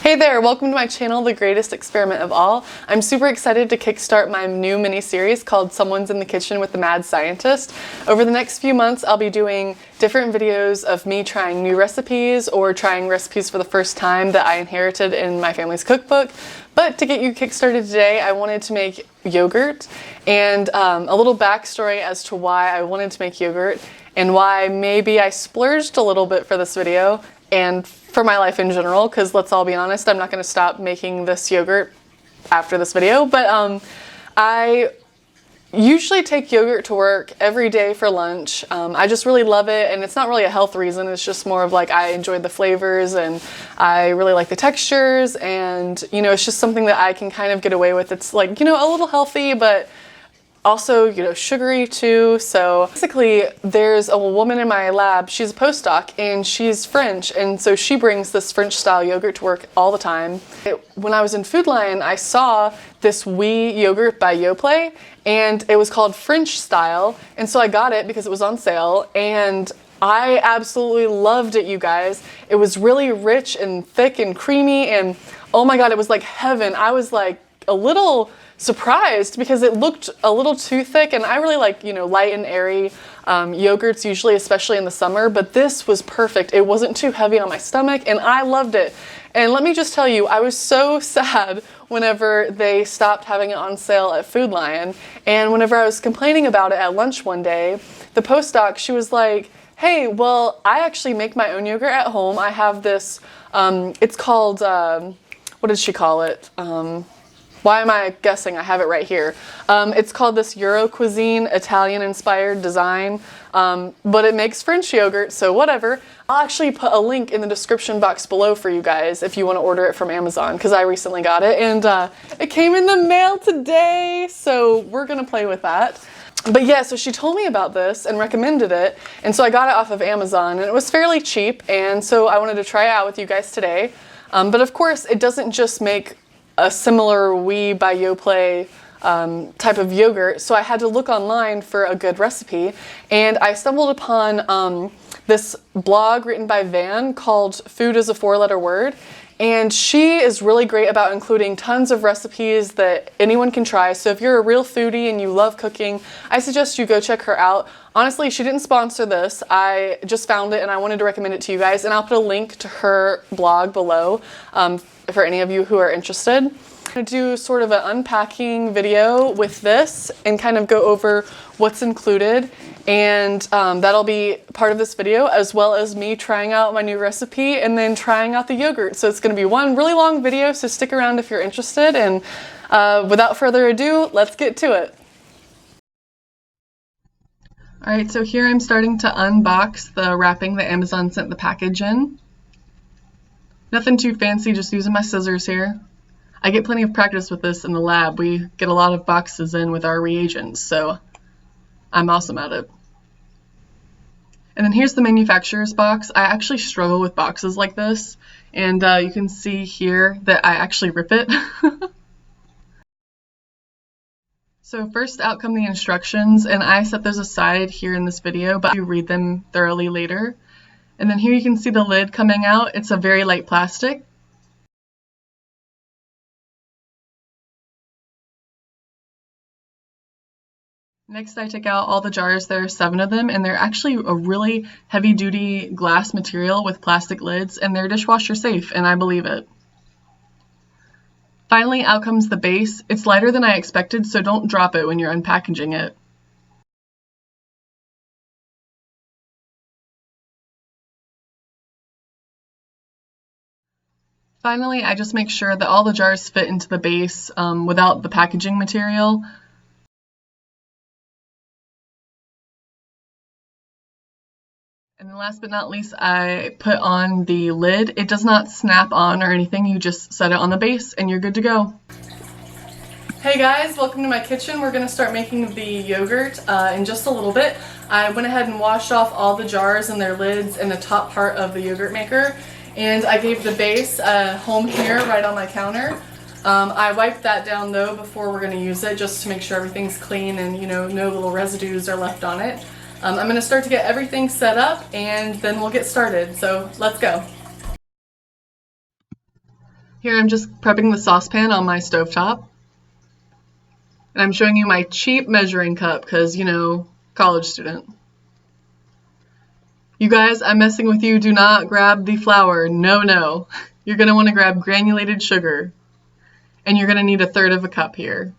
Hey there, welcome to my channel, The Greatest Experiment of All. I'm super excited to kickstart my new mini-series called Someone's in the Kitchen with the Mad Scientist. Over the next few months, I'll be doing different videos of me trying new recipes or trying recipes for the first time that I inherited in my family's cookbook. But to get you kickstarted today, I wanted to make yogurt, and a little backstory as to why I wanted to make yogurt and why maybe I splurged a little bit for this video and for my life in general, because let's all be honest, I'm not going to stop making this yogurt after this video, but I usually take yogurt to work every day for lunch. I just really love it, and it's not really a health reason, it's just more of like I enjoy the flavors and I really like the textures, and you know, it's just something that I can kind of get away with. It's like, you know, a little healthy, but also, you know, sugary too. So basically, there's a woman in my lab, she's a postdoc and she's French, and so she brings this French style yogurt to work all the time. When I was in Food Lion, I saw this Oui yogurt by Yoplait, and it was called French style, and so I got it because it was on sale, and I absolutely loved it, you guys. It was really rich and thick and creamy, and oh my god, it was like heaven. I was like a little surprised because it looked a little too thick, and I really like, you know, light and airy yogurts usually, especially in the summer, but this was perfect. It wasn't too heavy on my stomach, and I loved it. And let me just tell you, I was so sad whenever they stopped having it on sale at Food Lion, and whenever I was complaining about it at lunch one day, the postdoc, she was like, hey, well, I actually make my own yogurt at home. I have this, it's called, what did she call it? Why am I guessing? I have it right here. It's called this Euro Cuisine Italian-inspired design, but it makes French yogurt, so whatever. I'll actually put a link in the description box below for you guys if you want to order it from Amazon, because I recently got it, and it came in the mail today, so we're gonna play with that. But yeah, so she told me about this and recommended it, and so I got it off of Amazon, and it was fairly cheap, and so I wanted to try it out with you guys today. But of course, it doesn't just make a similar Oui by Yoplait type of yogurt, so I had to look online for a good recipe, and I stumbled upon this blog written by Van called Food is a Four-Letter Word, and she is really great about including tons of recipes that anyone can try. So if you're a real foodie and you love cooking, I suggest you go check her out. Honestly, she didn't sponsor this. I just found it and I wanted to recommend it to you guys, and I'll put a link to her blog below for any of you who are interested. I'm going to do sort of an unpacking video with this and kind of go over what's included, and that'll be part of this video, as well as me trying out my new recipe and then trying out the yogurt. So it's going to be one really long video, so stick around if you're interested, and without further ado, let's get to it. Alright, so here I'm starting to unbox the wrapping that Amazon sent the package in. Nothing too fancy, just using my scissors here. I get plenty of practice with this in the lab. We get a lot of boxes in with our reagents, so I'm awesome at it. And then here's the manufacturer's box. I actually struggle with boxes like this, and you can see here that I actually rip it. So first out come the instructions, and I set those aside here in this video, but you read them thoroughly later. And then here you can see the lid coming out. It's a very light plastic. Next, I take out all the jars. There are 7 of them, and they're actually a really heavy-duty glass material with plastic lids, and they're dishwasher safe, and I believe it. Finally, out comes the base. It's lighter than I expected, so don't drop it when you're unpackaging it. Finally, I just make sure that all the jars fit into the base without the packaging material. And then last but not least, I put on the lid. It does not snap on or anything, you just set it on the base and you're good to go. Hey guys, welcome to my kitchen. We're going to start making the yogurt in just a little bit. I went ahead and washed off all the jars and their lids and the top part of the yogurt maker, and I gave the base a home here right on my counter. I wiped that down though before we're going to use it, just to make sure everything's clean and, you know, no little residues are left on it. I'm going to start to get everything set up, and then we'll get started, so let's go. Here I'm just prepping the saucepan on my stovetop. And I'm showing you my cheap measuring cup because, you know, college student. You guys, I'm messing with you. Do not grab the flour. No, no. You're going to want to grab granulated sugar. And you're going to need 1/3 cup here.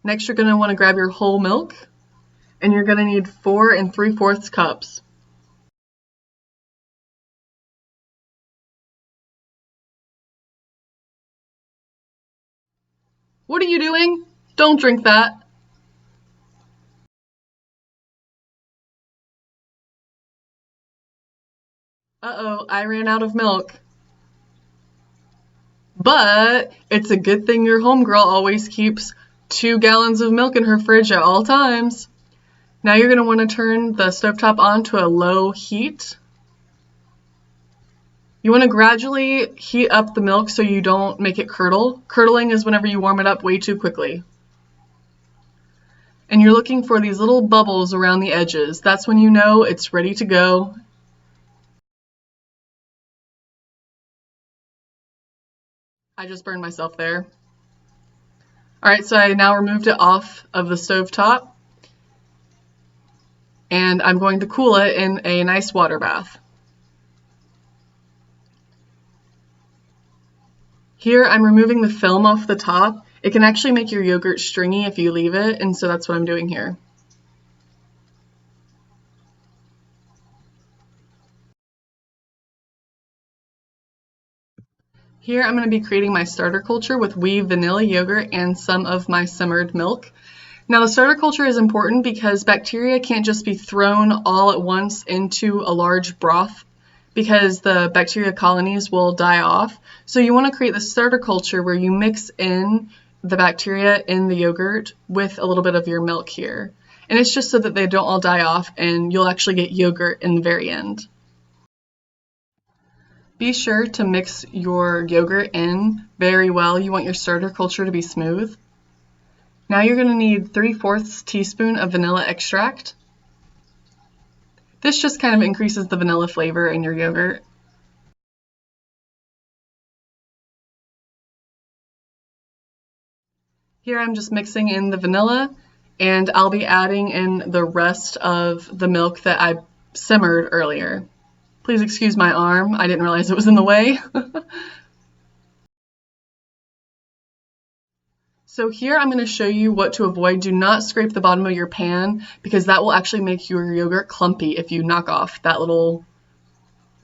Next, you're going to want to grab your whole milk. And you're going to need 4 3/4 cups. What are you doing? Don't drink that. Uh-oh, I ran out of milk. But it's a good thing your homegirl always keeps 2 gallons of milk in her fridge at all times. Now you're going to want to turn the stovetop on to a low heat. You want to gradually heat up the milk so you don't make it curdle. Curdling is whenever you warm it up way too quickly. And you're looking for these little bubbles around the edges. That's when you know it's ready to go. I just burned myself there. Alright, so I now removed it off of the stovetop. And I'm going to cool it in a nice water bath. Here I'm removing the film off the top. It can actually make your yogurt stringy if you leave it, and so that's what I'm doing here. Here I'm going to be creating my starter culture with whey vanilla yogurt and some of my simmered milk. Now the starter culture is important because bacteria can't just be thrown all at once into a large broth because the bacteria colonies will die off. So you want to create the starter culture where you mix in the bacteria in the yogurt with a little bit of your milk here. And it's just so that they don't all die off and you'll actually get yogurt in the very end. Be sure to mix your yogurt in very well. You want your starter culture to be smooth. Now you're going to need 3/4 teaspoon of vanilla extract. This just kind of increases the vanilla flavor in your yogurt. Here I'm just mixing in the vanilla, and I'll be adding in the rest of the milk that I simmered earlier. Please excuse my arm, I didn't realize it was in the way. So here I'm going to show you what to avoid. Do not scrape the bottom of your pan because that will actually make your yogurt clumpy if you knock off that little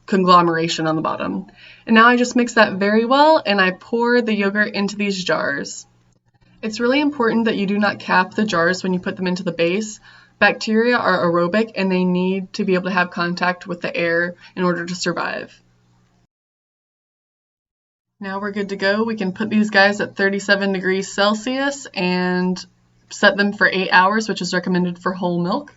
conglomeration on the bottom. And now I just mix that very well and I pour the yogurt into these jars. It's really important that you do not cap the jars when you put them into the base. Bacteria are aerobic and they need to be able to have contact with the air in order to survive. Now we're good to go. We can put these guys at 37 degrees Celsius and set them for 8 hours, which is recommended for whole milk.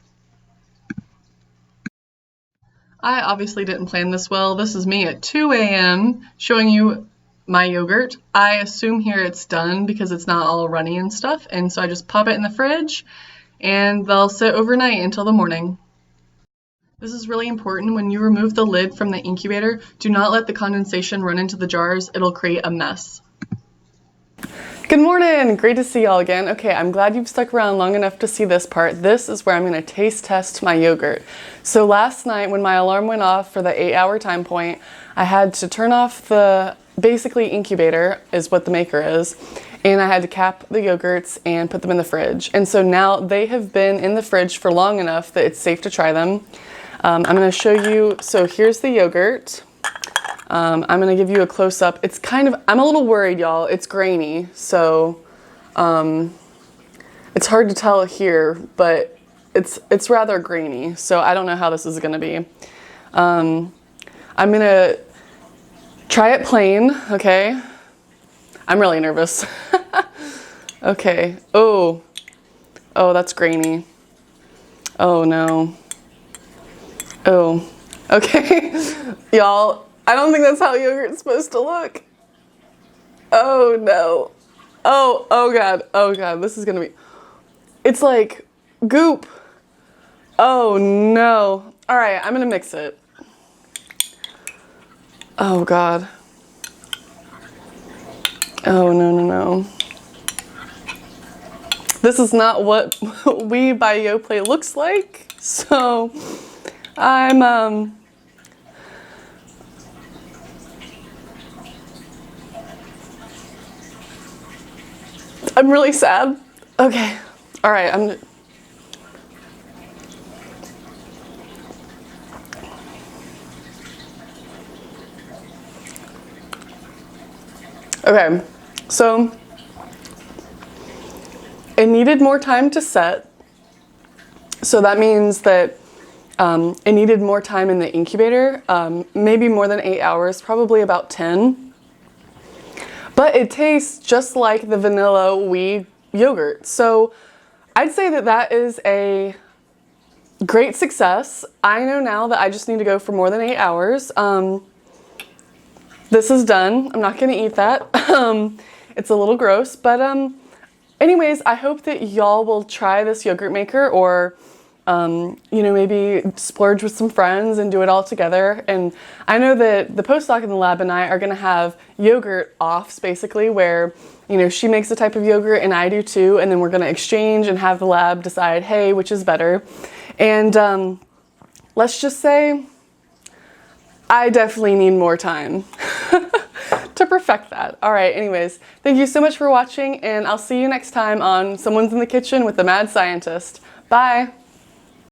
I obviously didn't plan this well. This is me at 2 a.m. showing you my yogurt. I assume here it's done because it's not all runny and stuff, and so I just pop it in the fridge and they'll sit overnight until the morning. This is really important. When you remove the lid from the incubator, do not let the condensation run into the jars. It'll create a mess. Good morning! Great to see y'all again. Okay, I'm glad you've stuck around long enough to see this part. This is where I'm going to taste test my yogurt. So last night when my alarm went off for the 8-hour time point, I had to turn off the basically incubator is what the maker is, and I had to cap the yogurts and put them in the fridge. And so now they have been in the fridge for long enough that it's safe to try them. I'm going to show you, so here's the yogurt. I'm going to give you a close-up. It's kind of, I'm a little worried, y'all. It's grainy, so it's hard to tell here, but it's rather grainy, so I don't know how this is going to be. I'm going to try it plain, okay? I'm really nervous. Okay. Oh, that's grainy. Oh, no. Oh, okay. Y'all, I don't think that's how yogurt's supposed to look. Oh, no. Oh, God, this is gonna be, it's like goop. Oh, no. All right, I'm gonna mix it. Oh God. Oh, no, no, no. This is not what We by Yoplait looks like. So I'm really sad. Okay. All right. Okay. So it needed more time to set. So that means that it needed more time in the incubator, maybe more than 8 hours, probably about 10. But it tastes just like the vanilla Oui yogurt. So I'd say that that is a great success. I know now that I just need to go for more than 8 hours. This is done. I'm not gonna eat that. It's a little gross, but anyways, I hope that y'all will try this yogurt maker, or you know, maybe splurge with some friends and do it all together. And I know that the postdoc in the lab and I are gonna have yogurt offs, basically, where, you know, she makes a type of yogurt and I do too, and then we're gonna exchange and have the lab decide, hey, which is better. And let's just say I definitely need more time to perfect that. All right, anyways, thank you so much for watching, and I'll see you next time on Someone's in the Kitchen with the Mad Scientist. Bye.